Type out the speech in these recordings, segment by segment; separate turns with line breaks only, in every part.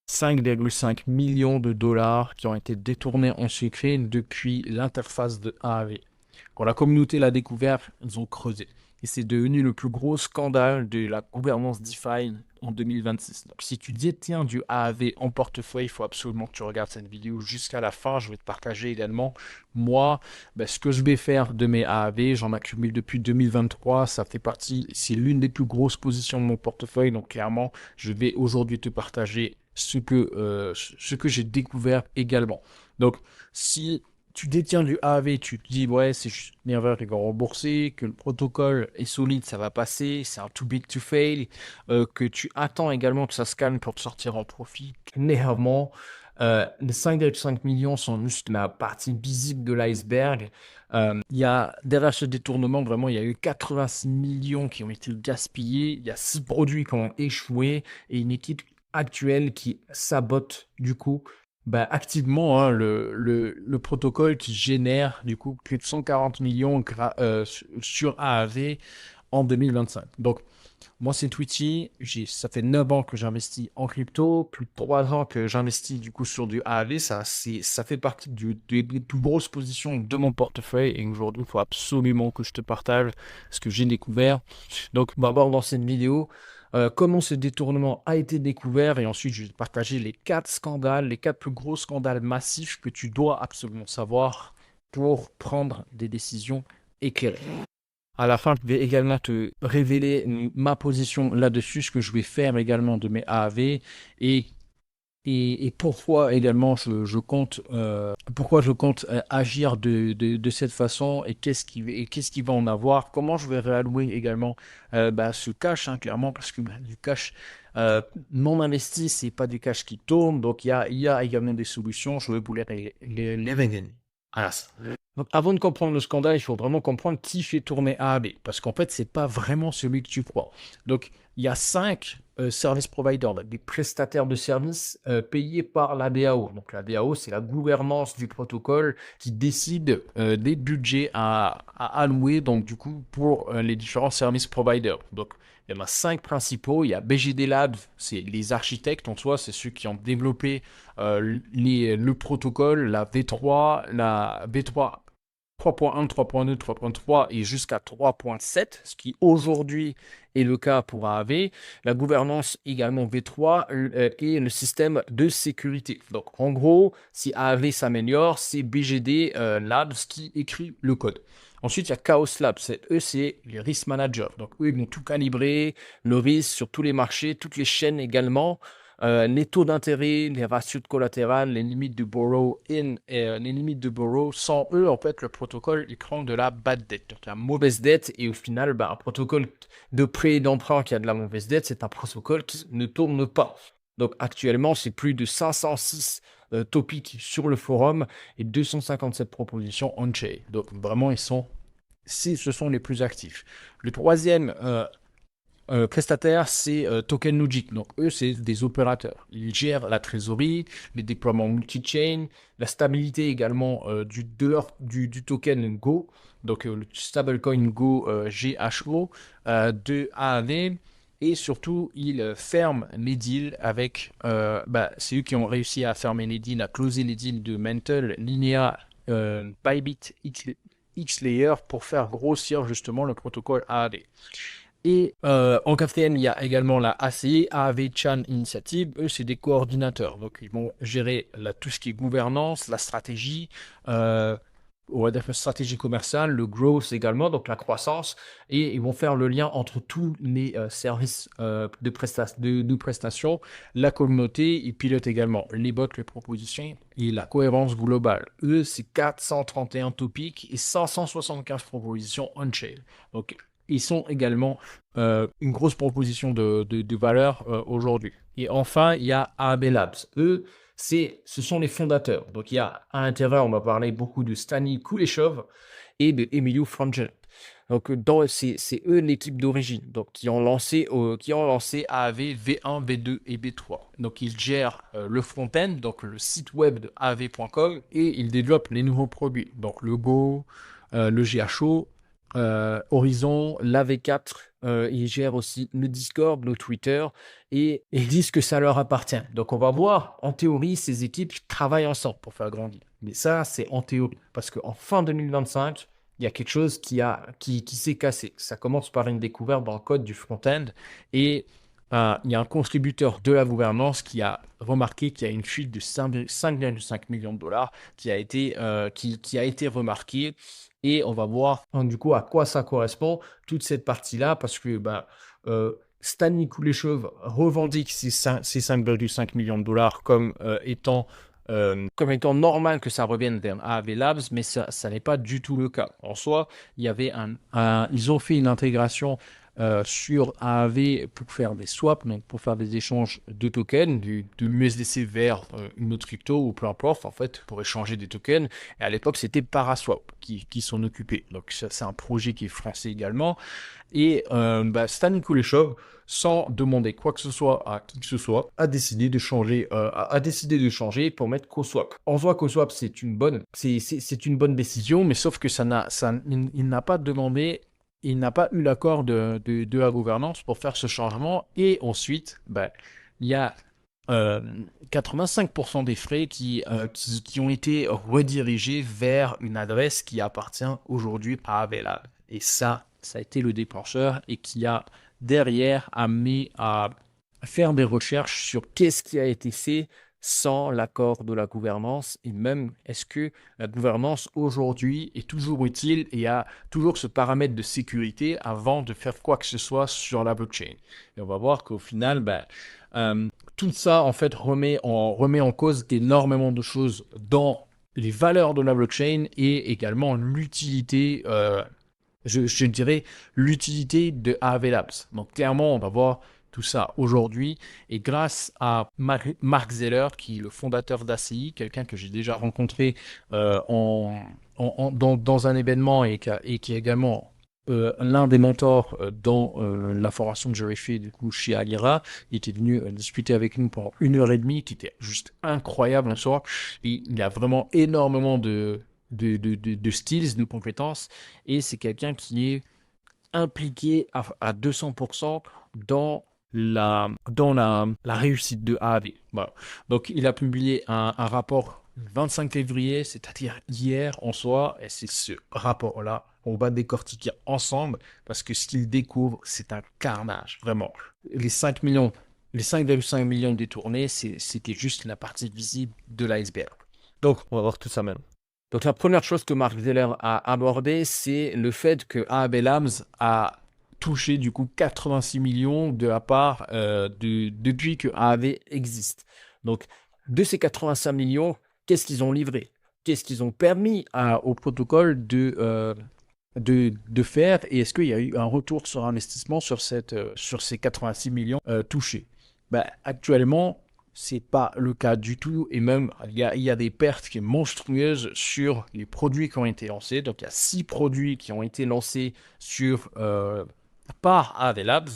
5,5 millions de dollars qui ont été détournés en secret depuis l'interface de AAV. Quand la communauté l'a découvert, ils ont creusé. Et c'est devenu le plus gros scandale de la gouvernance DeFi en 2026. Donc, si tu détiens du AAV en portefeuille, il faut absolument que tu regardes cette vidéo jusqu'à la fin. Je vais te partager également, moi, ce que je vais faire de mes AAV. J'en accumule depuis 2023. Ça fait partie, c'est l'une des plus grosses positions de mon portefeuille. Donc, clairement, je vais aujourd'hui te partager ce que j'ai découvert également. Donc, si tu détiens du AAV, tu te dis, ouais, c'est juste une erreur qui va rembourser, que le protocole est solide, ça va passer, c'est un too big to fail, que tu attends également que ça se calme pour te sortir en profit. Clairement, les 5,5 millions sont juste la partie visible de l'iceberg. Il y a, derrière ce détournement, vraiment, il y a eu 86 millions qui ont été gaspillés, il y a 6 produits qui ont échoué et une équipe actuelle qui sabote du coup activement le protocole qui génère du coup plus de 140 millions sur AAV en 2025. Donc, moi, c'est Twitchy. Ça fait 9 ans que j'investis en crypto, plus de 3 ans que j'investis du coup sur du AAV. Ça fait partie des plus grosses positions de mon portefeuille. Et aujourd'hui, il faut absolument que je te partage ce que j'ai découvert. Donc, on va voir dans cette vidéo comment ce détournement a été découvert. Et ensuite, je vais te partager les 4 scandales, les 4 plus gros scandales massifs que tu dois absolument savoir pour prendre des décisions éclairées. À la fin, je vais également te révéler ma position là-dessus, ce que je vais faire également de mes AAV et pourquoi également pourquoi je compte agir de cette façon et qu'est-ce qui va en avoir, comment je vais réallouer également ce cash, hein, clairement, parce que du cash non investi, c'est pas du cash qui tourne, donc il y a également des solutions, je vais vous les révéler. Voilà. Donc, avant de comprendre le scandale, il faut vraiment comprendre qui fait tourner AAB. Parce qu'en fait, c'est pas vraiment celui que tu crois. Donc, il y a 5 service providers, des prestataires de services payés par la DAO. Donc, la DAO, c'est la gouvernance du protocole qui décide des budgets à allouer, donc, du coup, pour les différents services providers. Donc, il y en a 5 principaux. Il y a BGD Labs, c'est les architectes en soi, c'est ceux qui ont développé le protocole, la V3, la V3 3.1, 3.2, 3.3 et jusqu'à 3.7, ce qui aujourd'hui est le cas pour AAV. La gouvernance également V3 et le système de sécurité. Donc en gros, si AAV s'améliore, c'est BGD Labs qui écrit le code. Ensuite, il y a Chaos Labs. Eux, c'est les risk managers. Donc eux, ils vont tout calibrer, le risque sur tous les marchés, toutes les chaînes également. Les taux d'intérêt, les ratios de collatéral, les limites de borrow in et les limites de borrow, sans eux, en fait, le protocole, il prend de la bad debt, donc la mauvaise dette, et au final, un protocole de prêt et d'emprunt qui a de la mauvaise dette, c'est un protocole qui ne tourne pas. Donc actuellement, c'est plus de 506 topics sur le forum et 257 propositions on-chain. Donc vraiment, ce sont les plus actifs. Le troisième prestataire, c'est Token Logic. Donc, eux, c'est des opérateurs. Ils gèrent la trésorerie, les déploiements multi-chain, la stabilité également du token Go, donc le stablecoin Go GHO de AAV. Et surtout, ils ferment les deals avec. C'est eux qui ont réussi à fermer les deals, à closer les deals de Mantle, Linea, Bybit, Xlayer pour faire grossir justement le protocole AAD. Et en quatrième, il y a également la ACI, AAV Chan Initiative. Eux, c'est des coordinateurs. Donc, ils vont gérer tout ce qui est gouvernance, la stratégie, on va dire la stratégie commerciale, le growth également, donc la croissance. Et ils vont faire le lien entre tous les services de prestation, la communauté. Ils pilotent également les bots, les propositions et la cohérence globale. Eux, c'est 431 topics et 575 propositions on-chain. Donc, ils sont également une grosse proposition de valeur aujourd'hui. Et enfin, il y a AB Labs. Eux, ce sont les fondateurs. Donc, il y a à l'intérieur, on va parler beaucoup de Stanley Kuleshov et de Emilio Frangel. Donc, c'est eux l'équipe d'origine, donc qui ont lancé AAV V1, V2 et V3. Donc, ils gèrent le front-end, donc le site web de AAV.com et ils développent les nouveaux produits. Donc, le Go, le GHO, Horizon, l'AV4, ils gèrent aussi le Discord, le Twitter, et ils disent que ça leur appartient. Donc on va voir, en théorie, ces équipes travaillent ensemble pour faire grandir. Mais ça, c'est en théorie, parce qu'en fin 2025, il y a quelque chose qui s'est cassé. Ça commence par une découverte dans le code du front-end, et il y a un contributeur de la gouvernance qui a remarqué qu'il y a une fuite de 5,5 millions de dollars qui a été remarquée. Et on va voir du coup à quoi ça correspond, toute cette partie-là, parce que Stanley Kuleshov revendique ces 5,5 millions de dollars comme étant normal que ça revienne vers AAV Labs, mais ça n'est pas du tout le cas. En soi, il y avait ils ont fait une intégration sur AAV pour faire des swaps, donc pour faire des échanges de tokens, de USDC vers une autre crypto ou peu importe, en fait, pour échanger des tokens. Et à l'époque, c'était Paraswap qui s'en occupait. Donc, c'est un projet qui est français également. Et Stan Kuleshov, sans demander quoi que ce soit à qui que ce soit, a décidé de changer, pour mettre CoSwap. En soi, CoSwap, c'est une bonne décision, mais sauf que il n'a pas demandé, il n'a pas eu l'accord de la gouvernance pour faire ce changement. Et ensuite, il y a 85% des frais qui ont été redirigés vers une adresse qui appartient aujourd'hui à Avela. Et ça a été le déclencheur et qui a derrière amené à faire des recherches sur qu'est-ce qui a été fait sans l'accord de la gouvernance, et même est-ce que la gouvernance aujourd'hui est toujours utile et a toujours ce paramètre de sécurité avant de faire quoi que ce soit sur la blockchain. Et on va voir qu'au final, tout ça en fait remet en cause énormément de choses dans les valeurs de la blockchain et également l'utilité, je dirais, l'utilité de AAV Labs. Donc clairement, on va voir tout ça aujourd'hui. Et grâce à Mark Zeller, qui est le fondateur d'ACI, quelqu'un que j'ai déjà rencontré dans un événement et qui est également l'un des mentors dans la formation que j'avais fait du coup chez Alira. Il était venu discuter avec nous pendant 1 heure et demie, qui était juste incroyable un soir. Et il a vraiment énormément de skills, de compétences, et c'est quelqu'un qui est impliqué à 200% dans la réussite de AAV. Voilà. Donc, il a publié un rapport le 25 février, c'est-à-dire hier en soi, et c'est ce rapport-là qu'on va décortiquer ensemble, parce que ce qu'il découvre, c'est un carnage, vraiment. Les 5,5 millions détournés, c'était juste la partie visible de l'iceberg. Donc, on va voir tout ça maintenant. Donc, la première chose que Mark Zeller a abordé, c'est le fait que AAV Labs a touché du coup 86 millions de la part depuis que AAV existe. Donc, de ces 85 millions, qu'est-ce qu'ils ont livré? Qu'est-ce qu'ils ont permis au protocole de faire? Et est-ce qu'il y a eu un retour sur investissement sur ces 86 millions touchés? Actuellement, c'est pas le cas du tout, et même il y a des pertes qui sont monstrueuses sur les produits qui ont été lancés. Donc il y a 6 produits qui ont été lancés par AV Labs,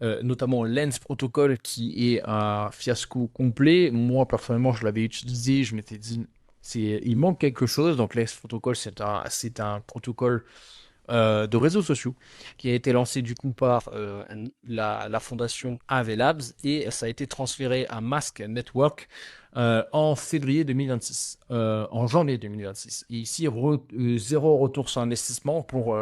notamment Lens Protocol, qui est un fiasco complet. Moi personnellement, je l'avais utilisé, je m'étais dit il manque quelque chose. Donc Lens Protocol, c'est un protocole de réseaux sociaux qui a été lancé du coup par la fondation AV Labs, et ça a été transféré à Mask Network en février 2026, en janvier 2026. Et ici, zéro retour sur investissement pour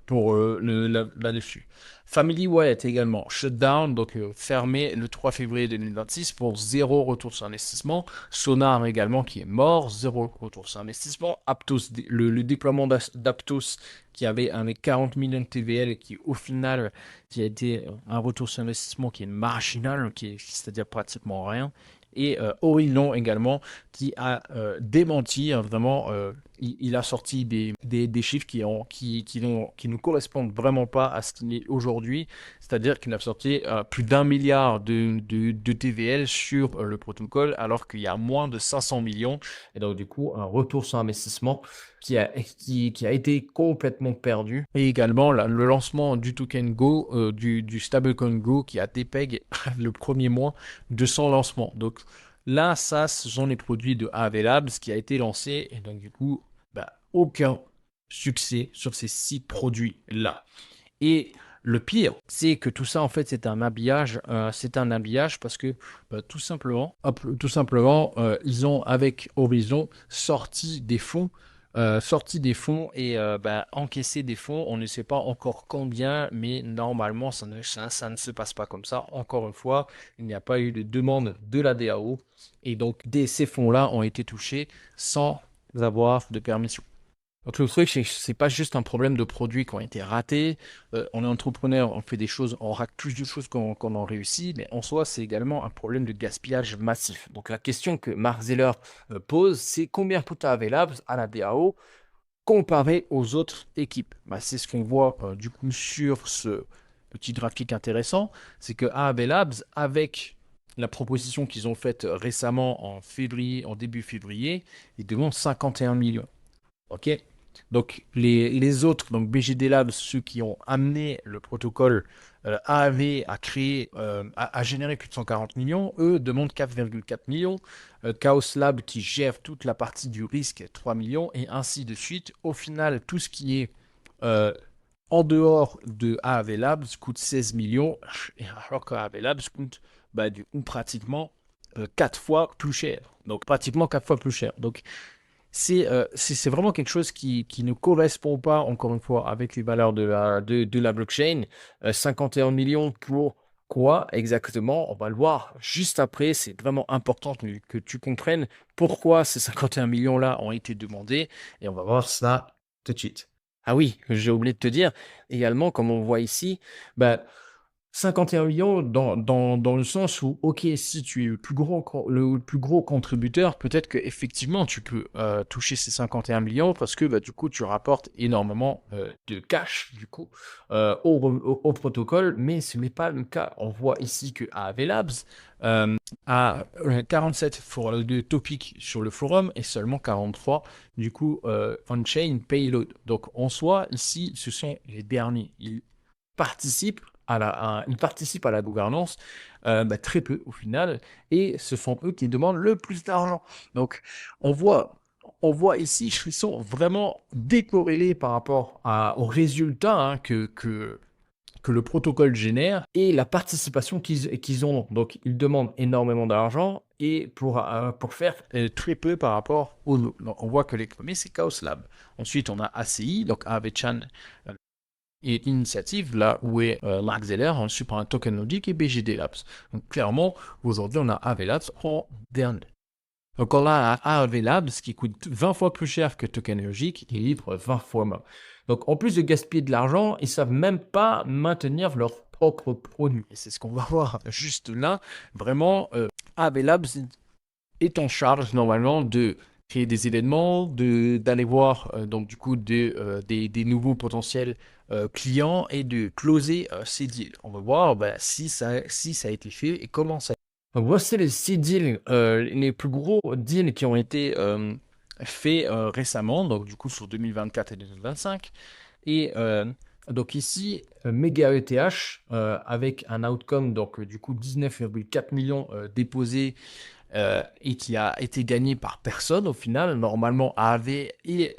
là-dessus. Family Wallet également, shutdown, donc fermé le 3 février 2026 pour zéro retour sur investissement. Sonar également qui est mort, zéro retour sur investissement. Aptos, le déploiement d'Aptos qui avait un 40 millions de TVL et qui au final qui a été un retour sur investissement qui est marginal, c'est-à-dire pratiquement rien. Et Horizon également qui a démenti, hein, vraiment, il a sorti des chiffres qui ne correspondent vraiment pas à ce qu'il est aujourd'hui, c'est-à-dire qu'il a sorti plus d'1 milliard de TVL sur le protocole, alors qu'il y a moins de 500 millions, et donc du coup un retour sur investissement qui a été complètement perdu. Et également le lancement du token Go, du stablecoin Go, qui a dépeg le premier mois de son lancement. Donc là, ça, ce sont les produits de AAV Labs qui a été lancé, et donc du coup, aucun succès sur ces 6 produits-là. Et le pire, c'est que tout ça, en fait, c'est un habillage. C'est un habillage parce que, tout simplement, ils ont, avec Horizon, sorti des fonds et encaissé des fonds. On ne sait pas encore combien, mais normalement, ça ne se passe pas comme ça. Encore une fois, il n'y a pas eu de demande de la DAO. Et donc, ces fonds-là ont été touchés sans avoir de permission. Donc le truc, c'est que c'est pas juste un problème de produits qui ont été ratés. On est entrepreneur, on fait des choses, on rate plus de choses qu'on en réussit, mais en soi, c'est également un problème de gaspillage massif. Donc la question que Mark Zeller pose, c'est combien coûte AAV Labs à la DAO comparé aux autres équipes? C'est ce qu'on voit du coup sur ce petit graphique intéressant, c'est que AAV Labs, avec la proposition qu'ils ont faite récemment en début février, ils demandent 51 millions. OK? Donc, les autres, donc BGD Labs, ceux qui ont amené le protocole AAV à générer plus de 140 millions, eux demandent 4,4 millions. Chaos Lab, qui gère toute la partie du risque, 3 millions, et ainsi de suite. Au final, tout ce qui est euh, en dehors de AAV Labs coûte 16 millions, alors que AAV Labs coûte du coup, pratiquement 4 fois plus cher. Donc, pratiquement 4 fois plus cher. Donc, c'est vraiment quelque chose qui ne correspond pas, encore une fois, avec les valeurs de la blockchain. 51 millions pour quoi exactement? On va le voir juste après. C'est vraiment important que tu comprennes pourquoi ces 51 millions-là ont été demandés. Et on va voir ça tout de suite. Ah oui, j'ai oublié de te dire également, comme on voit ici, 51 millions dans le sens où, ok, si tu es le plus gros contributeur, peut-être que effectivement tu peux toucher ces 51 millions parce que du coup tu rapportes énormément de cash du coup au protocole, mais ce n'est pas le cas. On voit ici que AAV Labs a 47 for de topics sur le forum et seulement 43 du coup on-chain payload. Donc en soi, ici, ce sont les derniers. Ils participent ils participent à la gouvernance très peu au final, et ce sont eux qui demandent le plus d'argent. Donc on voit, on voit ici, ils sont vraiment décorrélés par rapport aux résultats que le protocole génère et la participation qu'ils ont. Donc ils demandent énormément d'argent et pour faire très peu par rapport aux autres. Donc, on voit que les premiers, c'est Chaos Lab. Ensuite, on a ACI, donc Avechan et l'initiative, là où est Mark Zeller, ensuite par un token logic et BGD Labs. Donc clairement, aujourd'hui, on a AV Labs en dernier. Donc on a AV Labs qui coûte 20 fois plus cher que Token Logic et livre 20 fois moins. Donc en plus de gaspiller de l'argent, ils savent même pas maintenir leur propre produit. Et c'est ce qu'on va voir juste là. Vraiment, AV Labs est en charge normalement de créer des événements, d'aller voir donc du coup des nouveaux potentiels clients et de closer ces deals. On va voir si ça a été fait et comment ça. Donc voici les 6 deals, les plus gros deals qui ont été faits récemment, donc du coup sur 2024 et 2025. Et donc ici, Mega ETH avec un outcome, donc du coup 19,4 millions déposés et qui a été gagné par personne au final. Normalement, AAV et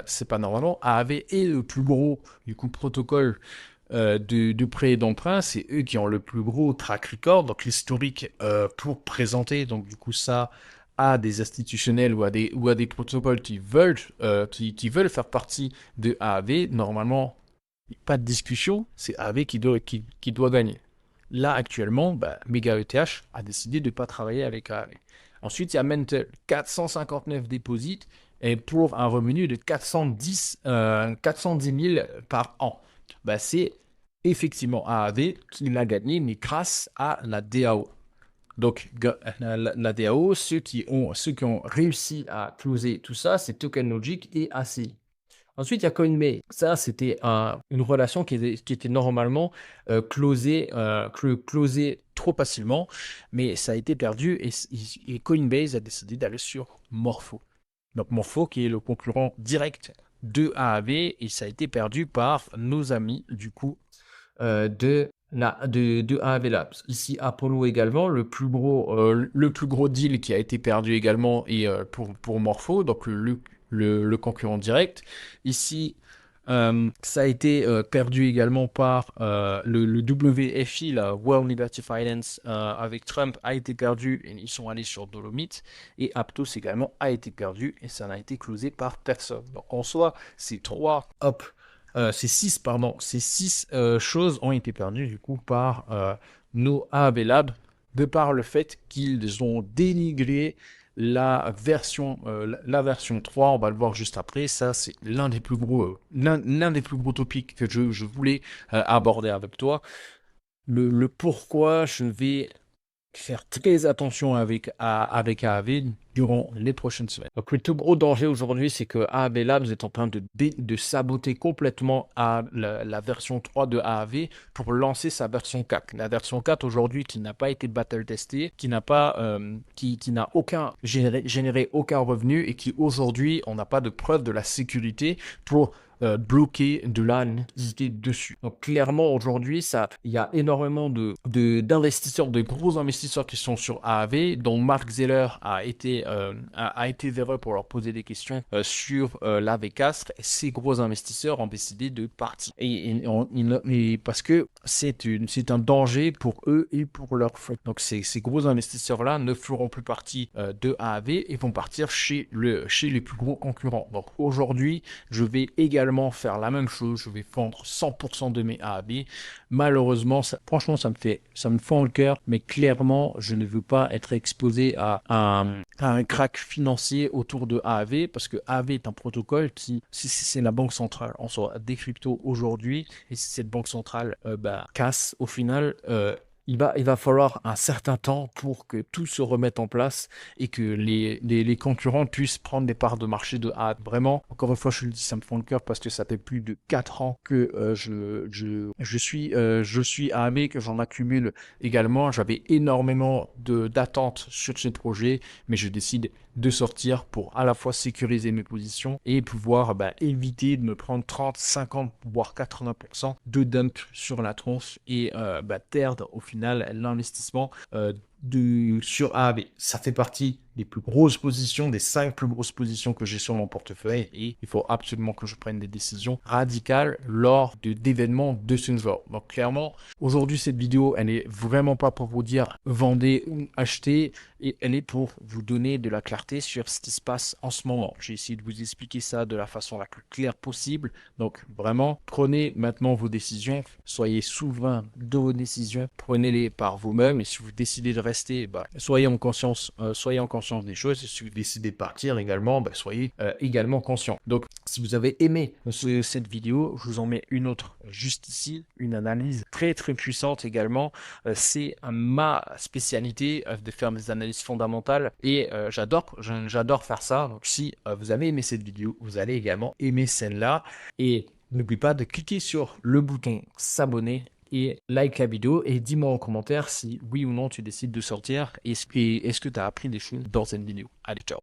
c'est pas normalement, AAV est le plus gros du coup protocole de prêt et d'emprunt. C'est eux qui ont le plus gros track record, donc l'historique pour présenter. Donc du coup ça à des institutionnels ou à des protocoles qui veulent faire partie de AAV. Normalement, pas de discussion, c'est AAV qui doit gagner. Là, actuellement, Mega ETH a décidé de ne pas travailler avec AAV. Ensuite, il y a Mental, 459 deposits et pour un revenu de 410 000 par an. C'est effectivement AAV qui l'a gagné, mais grâce à la DAO. Donc, la DAO, ceux qui ont réussi à closer tout ça, c'est Token Logic et ACI. Ensuite, il y a Coinbase. Ça, c'était une relation qui était normalement closée trop facilement, mais ça a été perdu et Coinbase a décidé d'aller sur Morpho. Donc Morpho, qui est le concurrent direct de AAV, et ça a été perdu par nos amis, du coup, de AAV Labs. Ici, Apollo également, le plus gros deal qui a été perdu également et pour Morpho. Donc le concurrent direct. Ici, ça a été perdu également par le WFI, la World Liberty Finance, avec Trump, a été perdu et ils sont allés sur Dolomite. Et Aptos également a été perdu et ça n'a été closé par personne. Donc en soi, ces six choses ont été perdues du coup par nos AAB Labs de par le fait qu'ils ont dénigré la version 3, on va le voir juste après. Ça, c'est l'un des plus gros topics que je voulais aborder avec toi. Le pourquoi je vais faire très attention avec AAV durant les prochaines semaines. Donc, le tout gros danger aujourd'hui, c'est que AAV Labs est en train de saboter complètement la version 3 de AAV pour lancer sa version 4. La version 4 aujourd'hui qui n'a pas été battle testée, qui n'a généré aucun revenu et qui aujourd'hui, on n'a pas de preuve de la sécurité pour bloquer de la liquidité dessus. Donc clairement aujourd'hui, il y a énormément d'investisseurs, de gros investisseurs qui sont sur AAV, dont Mark Zeller a été véreux pour leur poser des questions sur l'AV4. Ces gros investisseurs ont décidé de partir. Et parce que c'est un danger pour eux et pour leur flotte. Donc ces gros investisseurs-là ne feront plus partie de AAV et vont partir chez les plus gros concurrents. Donc aujourd'hui, je vais également faire la même chose, je vais vendre 100% de mes AAV. Malheureusement, franchement, ça me fend le cœur, mais clairement, je ne veux pas être exposé à un crack financier autour de AAV, parce que AAV est un protocole c'est la banque centrale. On sort des cryptos aujourd'hui, et si cette banque centrale casse, au final, il va falloir un certain temps pour que tout se remette en place et que les concurrents puissent prendre des parts de marché de A. Vraiment, encore une fois, je le dis, ça me fend le cœur parce que ça fait plus de 4 ans que je suis à AME, que j'en accumule également. J'avais énormément d'attentes sur ce projet, mais je décide de sortir pour à la fois sécuriser mes positions et pouvoir éviter de me prendre 30, 50, voire 80% de dump sur la tronche et perdre au final l'investissement sur AAV. Ça fait partie des plus grosses positions, des 5 plus grosses positions que j'ai sur mon portefeuille et il faut absolument que je prenne des décisions radicales lors d'événements de ce genre. Donc clairement, aujourd'hui cette vidéo, elle est vraiment pas pour vous dire vendez ou achetez, et elle est pour vous donner de la clarté sur ce qui se passe en ce moment. J'ai essayé de vous expliquer ça de la façon la plus claire possible. Donc vraiment, prenez maintenant vos décisions, soyez souverain de vos décisions, prenez-les par vous-même et si vous décidez de rester, soyez en conscience des choses, et si vous décidez de partir également, soyez également conscient. Donc si vous avez aimé cette vidéo, je vous en mets une autre juste ici, une analyse très très puissante également. C'est ma spécialité de faire mes analyses fondamentales et j'adore faire ça. Donc si vous avez aimé cette vidéo, vous allez également aimer celle-là et n'oublie pas de cliquer sur le bouton s'abonner et like la vidéo et dis-moi en commentaire si oui ou non tu décides de sortir et est-ce que tu as appris des choses dans cette vidéo. Allez, ciao.